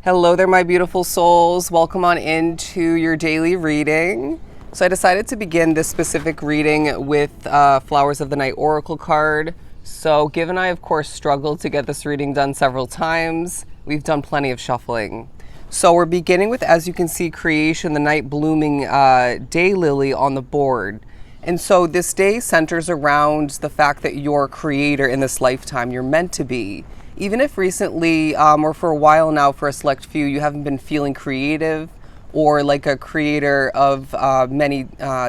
Hello there, my beautiful souls. Welcome on into your daily reading. So I decided to begin this specific reading with Flowers of the Night Oracle card. So given I, of course, struggled to get this reading done several times, we've done plenty of shuffling. So we're beginning with, as you can see, Creation, the Night Blooming Daylily on the board. And so this day centers around the fact that you're a creator in this lifetime. You're meant to be. Even if recently, or for a while now, for a select few, you haven't been feeling creative or like a creator of many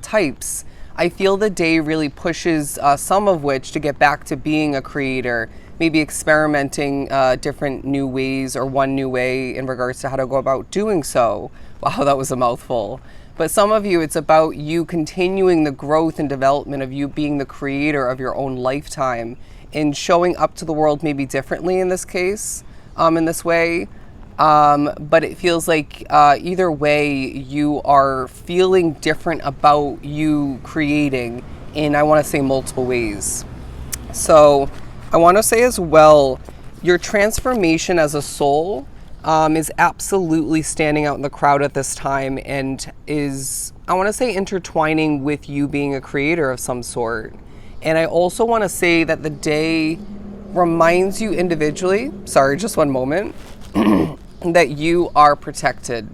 types, I feel the day really pushes some of which to get back to being a creator, maybe experimenting different new ways or one new way in regards to how to go about doing so. Wow, that was a mouthful. But some of you, it's about you continuing the growth and development of you being the creator of your own lifetime and showing up to the world maybe differently in this case, in this way. But it feels like either way, you are feeling different about you creating in, I want to say, multiple ways. So I want to say as well, your transformation as a soul is absolutely standing out in the crowd at this time and is, I want to say, intertwining with you being a creator of some sort. And I also want to say that the day reminds you individually, sorry, just one moment, that you are protected.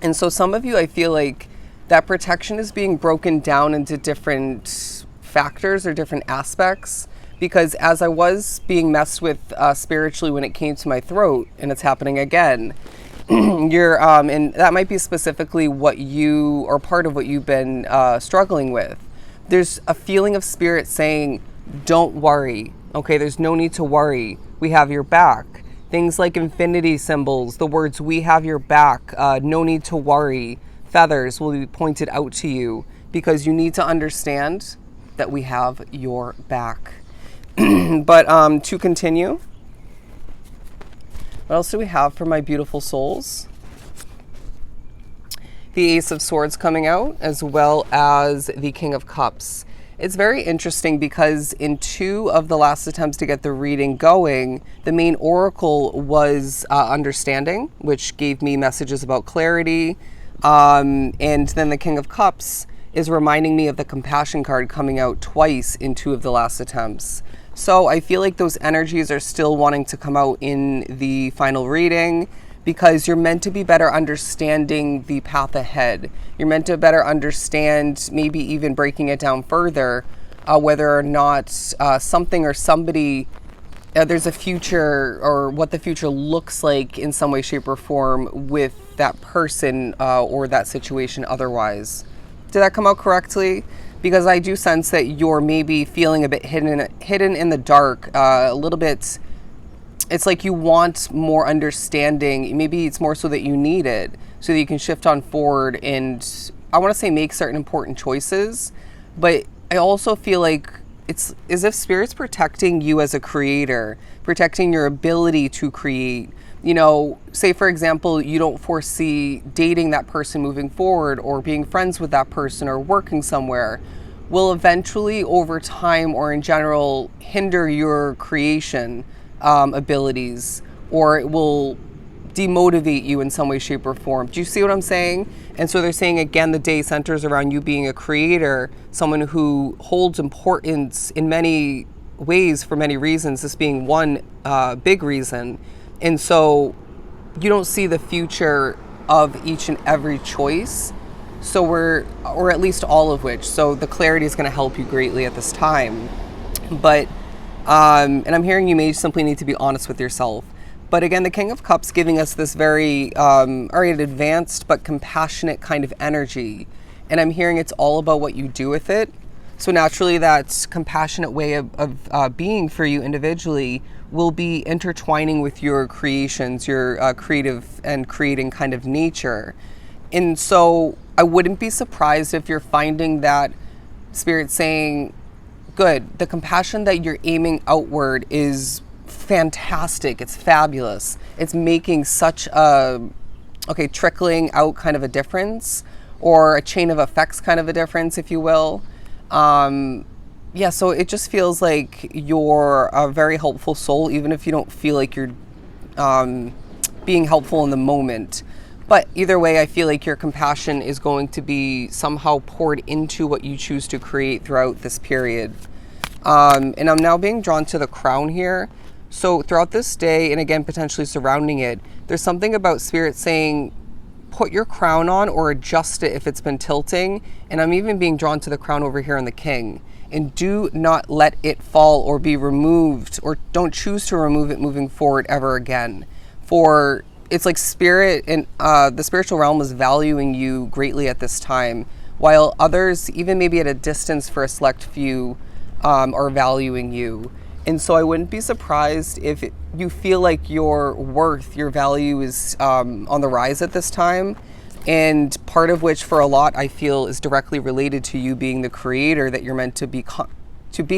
And so some of you, I feel like that protection is being broken down into different factors or different aspects, because as I was being messed with spiritually when it came to my throat, and it's happening again, you're, and that might be specifically what you, or part of what you've been struggling with. There's a feeling of spirit saying, don't worry, okay? There's no need to worry. We have your back. Things like infinity symbols, the words, we have your back, no need to worry, feathers will be pointed out to you because you need to understand that we have your back. But to continue, what else do we have for my beautiful souls? The Ace of Swords coming out, as well as the King of Cups. It's very interesting because in two of the last attempts to get the reading going, the main oracle was understanding, which gave me messages about clarity. And then the King of Cups is reminding me of the compassion card coming out twice in two of the last attempts. So I feel like those energies are still wanting to come out in the final reading, because you're meant to be better understanding the path ahead. You're meant to better understand, maybe even breaking it down further, whether or not something or somebody, there's a future, or what the future looks like in some way, shape, or form with that person or that situation otherwise. Did that come out correctly? Because I do sense that you're maybe feeling a bit hidden in the dark, a little bit. It's like you want more understanding. Maybe it's more so that you need it so that you can shift on forward and, I want to say, make certain important choices. But I also feel like it's as if Spirit's protecting you as a creator, protecting your ability to create. You know, say for example, you don't foresee dating that person moving forward, or being friends with that person, or working somewhere, will eventually over time or in general hinder your creation abilities, or it will demotivate you in some way, shape, or form. Do you see what I'm saying? And so they're saying, again, the day centers around you being a creator, someone who holds importance in many ways for many reasons, this being one big reason. And so you don't see the future of each and every choice. So or at least all of which. So the clarity is going to help you greatly at this time. But and I'm hearing you may simply need to be honest with yourself. But again, the King of Cups giving us this very advanced but compassionate kind of energy. And I'm hearing it's all about what you do with it. So naturally, that compassionate way of being for you individually will be intertwining with your creations, your creative and creating kind of nature. And so I wouldn't be surprised if you're finding that Spirit saying, good, the compassion that you're aiming outward is fantastic. It's fabulous. It's making such a, trickling out kind of a difference, or a chain of effects kind of a difference, if you will. So it just feels like you're a very helpful soul, even if you don't feel like you're being helpful in the moment. But either way, I feel like your compassion is going to be somehow poured into what you choose to create throughout this period. And I'm now being drawn to the crown here. So throughout this day, and again, potentially surrounding it, there's something about Spirit saying, put your crown on or adjust it if it's been tilting. And I'm even being drawn to the crown over here on the king. And do not let it fall or be removed, or don't choose to remove it moving forward ever again. For it's like Spirit and the spiritual realm is valuing you greatly at this time, while others, even maybe at a distance for a select few, are valuing you. And so I wouldn't be surprised if you feel like your worth, your value is on the rise at this time. And part of which for a lot I feel is directly related to you being the creator that you're meant to be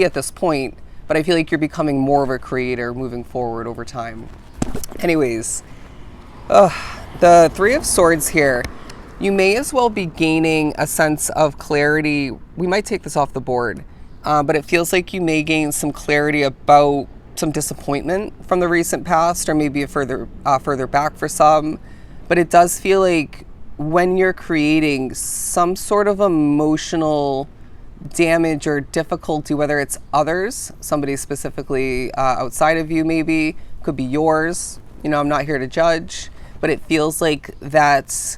at this point. But I feel like you're becoming more of a creator moving forward over time. Anyways, the Three of Swords here. You may as well be gaining a sense of clarity. We might take this off the board. But it feels like you may gain some clarity about some disappointment from the recent past, or maybe further back for some. But it does feel like when you're creating some sort of emotional damage or difficulty, whether it's others, somebody specifically outside of you maybe, could be yours. I'm not here to judge, but it feels like that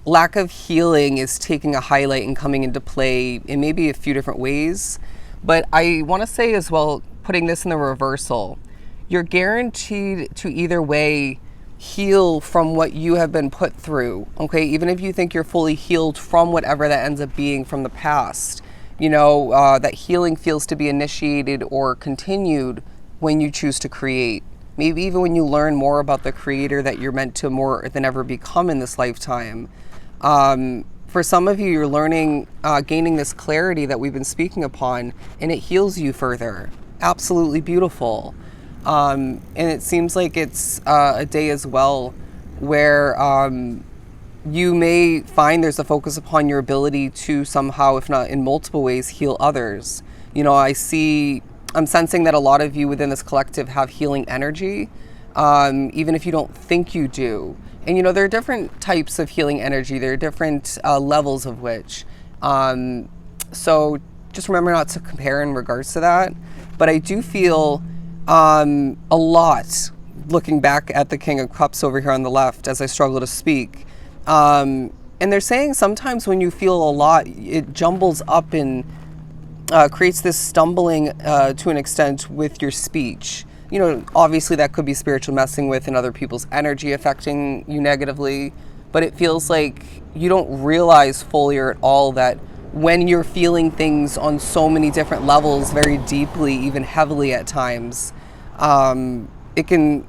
lack of healing is taking a highlight and coming into play in maybe a few different ways. But I want to say as well, putting this in the reversal, you're guaranteed to either way heal from what you have been put through, okay? Even if you think you're fully healed from whatever that ends up being from the past, that healing feels to be initiated or continued when you choose to create. Maybe even when you learn more about the creator that you're meant to more than ever become in this lifetime. For some of you, you're learning, gaining this clarity that we've been speaking upon, and it heals you further. Absolutely beautiful. And it seems like it's a day as well where you may find there's a focus upon your ability to somehow, if not in multiple ways, heal others. I'm sensing that a lot of you within this collective have healing energy, even if you don't think you do. And there are different types of healing energy. There are different levels of which. So just remember not to compare in regards to that. But I do feel a lot, looking back at the King of Cups over here on the left as I struggle to speak. And they're saying sometimes when you feel a lot, it jumbles up and creates this stumbling to an extent with your speech. Obviously that could be spiritual messing with and other people's energy affecting you negatively, but it feels like you don't realize fully or at all that when you're feeling things on so many different levels, very deeply, even heavily at times, it can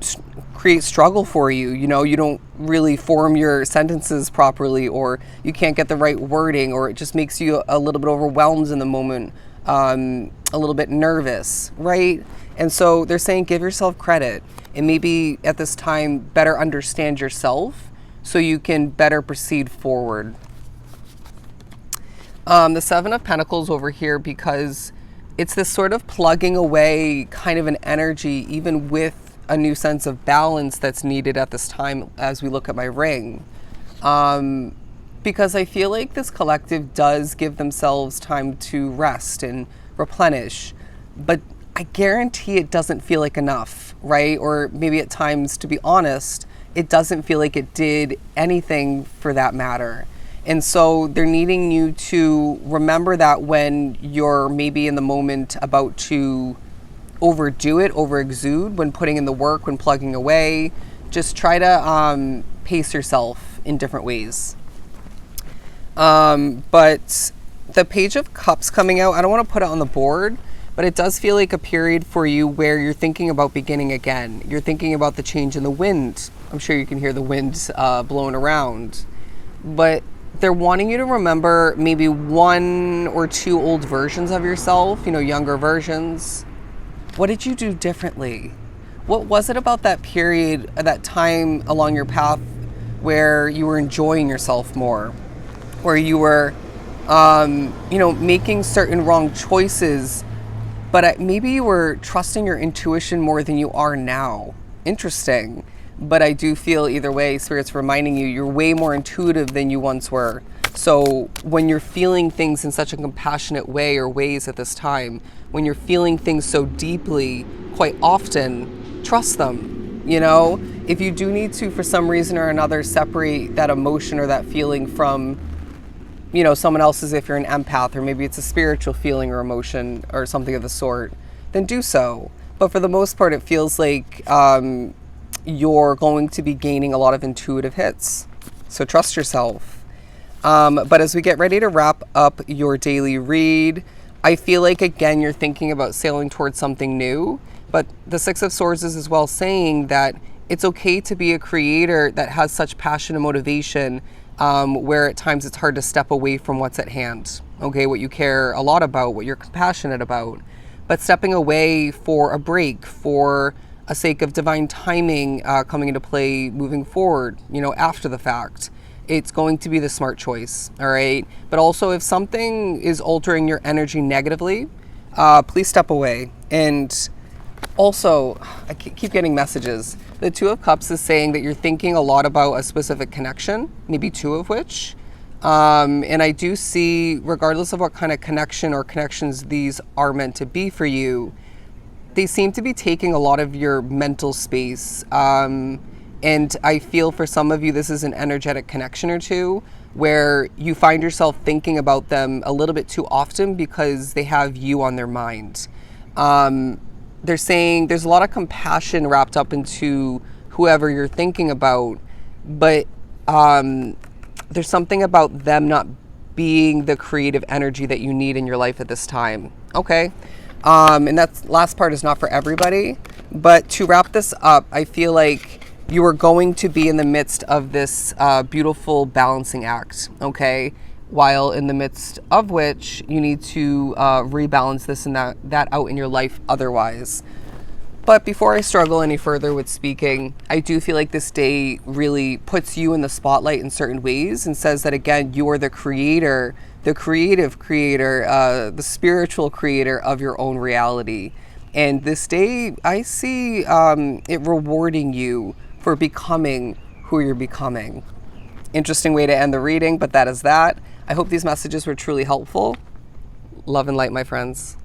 create struggle for you. You don't really form your sentences properly, or you can't get the right wording, or it just makes you a little bit overwhelmed in the moment, a little bit nervous, right? And so they're saying give yourself credit and maybe at this time better understand yourself so you can better proceed forward. The Seven of Pentacles over here, because it's this sort of plugging away kind of an energy, even with a new sense of balance that's needed at this time as we look at my ring. Because I feel like this collective does give themselves time to rest and replenish, but I guarantee it doesn't feel like enough, right? Or maybe at times, to be honest, it doesn't feel like it did anything for that matter. And so they're needing you to remember that when you're maybe in the moment about to overdo it, overexude, when putting in the work, when plugging away, just try to pace yourself in different ways. But the Page of Cups coming out, I don't want to put it on the board, but it does feel like a period for you where you're thinking about beginning again. You're thinking about the change in the wind. I'm sure you can hear the wind blowing around. But they're wanting you to remember maybe one or two old versions of yourself, younger versions. What did you do differently? What was it about that period, that time along your path where you were enjoying yourself more? Where you were, making certain wrong choices, but maybe you were trusting your intuition more than you are now. Interesting. But I do feel either way, Spirit's reminding you, you're way more intuitive than you once were. So when you're feeling things in such a compassionate way or ways at this time, when you're feeling things so deeply, quite often, trust them. You know, if you do need to, for some reason or another, separate that emotion or that feeling from, you know, someone else's, if you're an empath, or maybe it's a spiritual feeling or emotion or something of the sort, then do so. But for the most part, it feels like you're going to be gaining a lot of intuitive hits. So trust yourself. But as we get ready to wrap up your daily read, I feel like, again, you're thinking about sailing towards something new. But the Six of Swords is as well saying that it's okay to be a creator that has such passion and motivation, where at times it's hard to step away from what's at hand. Okay, what you care a lot about, what you're passionate about. But stepping away for a break, for a sake of divine timing coming into play moving forward, you know, after the fact, it's going to be the smart choice, all right? But also, if something is altering your energy negatively, please step away. And also, I keep getting messages. The Two of Cups is saying that you're thinking a lot about a specific connection, maybe two of which. And I do see, regardless of what kind of connection or connections these are meant to be for you, they seem to be taking a lot of your mental space. And I feel for some of you, this is an energetic connection or two where you find yourself thinking about them a little bit too often because they have you on their mind. They're saying there's a lot of compassion wrapped up into whoever you're thinking about, but there's something about them not being the creative energy that you need in your life at this time. Okay. And that last part is not for everybody, but to wrap this up, I feel like you are going to be in the midst of this beautiful balancing act, okay? While in the midst of which you need to rebalance this and that out in your life otherwise. But before I struggle any further with speaking, I do feel like this day really puts you in the spotlight in certain ways and says that, again, you are the creator, the creative creator, the spiritual creator of your own reality. And this day, I see it rewarding you for becoming who you're becoming. Interesting way to end the reading, but that is that. I hope these messages were truly helpful. Love and light, my friends.